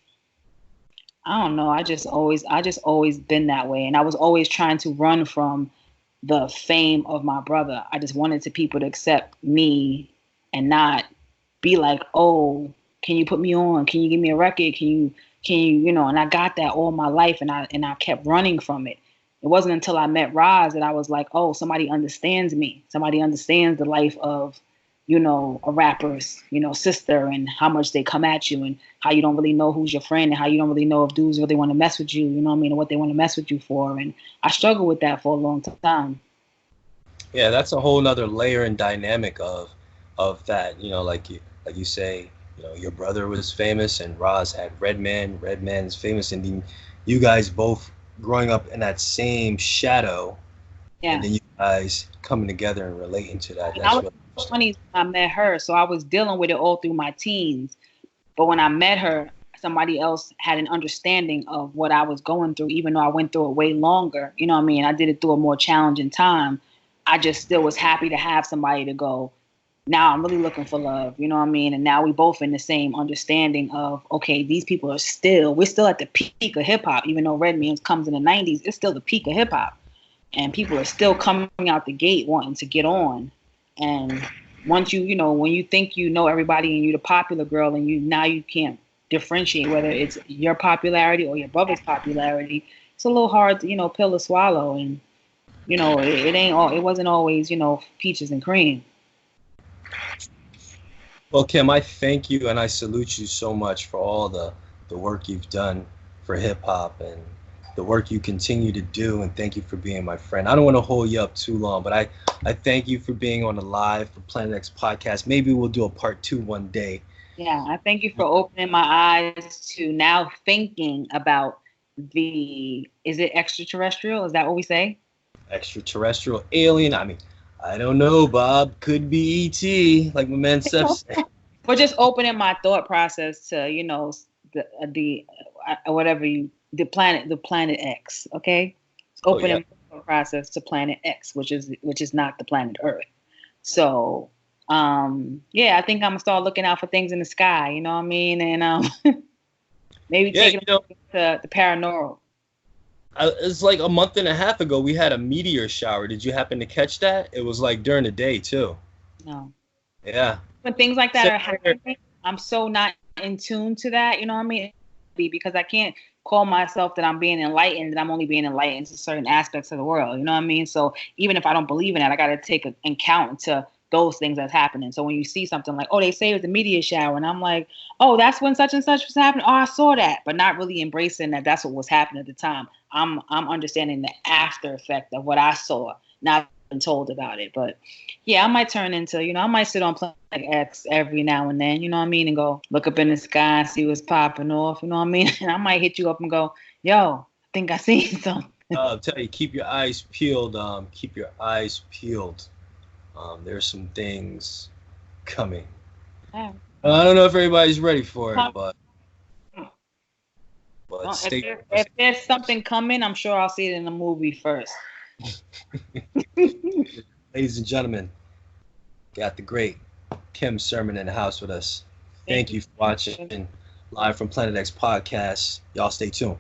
I don't know. I just always been that way. And I was always trying to run from the fame of my brother. I just wanted people to accept me and not be like, oh, can you put me on? Can you give me a record? Can you, you know, and I got that all my life and I kept running from it. It wasn't until I met Roz that I was like, oh, somebody understands me. Somebody understands the life of, you know, a rapper's, you know, sister and how much they come at you and how you don't really know who's your friend and how you don't really know if dudes really want to mess with you, you know what I mean, and what they want to mess with you for. And I struggled with that for a long time. Yeah, that's a whole nother layer and dynamic of that, you know, like you say, you know, your brother was famous and Roz had Redman's famous, and then you guys both growing up in that same shadow. Yeah. And then you guys coming together and relating to that. That's really 20s when I met her, so I was dealing with it all through my teens. But when I met her, somebody else had an understanding of what I was going through, even though I went through it way longer. You know what I mean? I did it through a more challenging time. I just still was happy to have somebody to go, now I'm really looking for love. You know what I mean? And now we both in the same understanding of, okay, these people are we're still at the peak of hip hop. Even though Redman comes in the 90s, it's still the peak of hip hop. And people are still coming out the gate wanting to get on. And once you know, when you think you know everybody and you're the popular girl and you can't differentiate whether it's your popularity or your brother's popularity, it's a little hard, you know, pill to swallow. And, you know, it wasn't always, you know, peaches and cream. Well, Kim, I thank you and I salute you so much for all the work you've done for hip hop and the work you continue to do, and thank you for being my friend. I don't want to hold you up too long, but I thank you for being on the Live for Planet X podcast. Maybe we'll do a part 2 one day. Yeah, I thank you for opening my eyes to now thinking about is it extraterrestrial? Is that what we say? Extraterrestrial, alien. I mean, I don't know, Bob. Could be ET, like my man Seth said. Or just opening my thought process to, you know, the planet X. Okay, opening my thought process to planet X, which is not the planet Earth. So, I think I'm gonna start looking out for things in the sky. You know what I mean? And maybe taking to the paranormal. It's like a month and a half ago we had a meteor shower. Did you happen to catch that? It was like during the day too. No. Yeah. When things like that are happening, I'm so not in tune to that. You know what I mean? Because I can't call myself that I'm being enlightened, that I'm only being enlightened to certain aspects of the world. You know what I mean? So even if I don't believe in that, I got to take account to those things that's happening. So when you see something like, oh, they say it was a meteor shower, and I'm like, oh, that's when such and such was happening. Oh, I saw that, but not really embracing that that's what was happening at the time. I'm understanding the after effect of what I saw, not been told about it. But yeah, I might turn into, I might sit on Planet X every now and then, you know what I mean, and go look up in the sky and see what's popping off, you know what I mean? And I might hit you up and go, yo, I think I seen something. I'll tell you, keep your eyes peeled. Keep your eyes peeled. There's some things coming. Yeah. I don't know if everybody's ready for it, but if there's something coming, I'm sure I'll see it in the movie first. Ladies and gentlemen, got the great Kim Sermon in the house with us. Thank you for watching live from Planet X Podcast. Y'all stay tuned.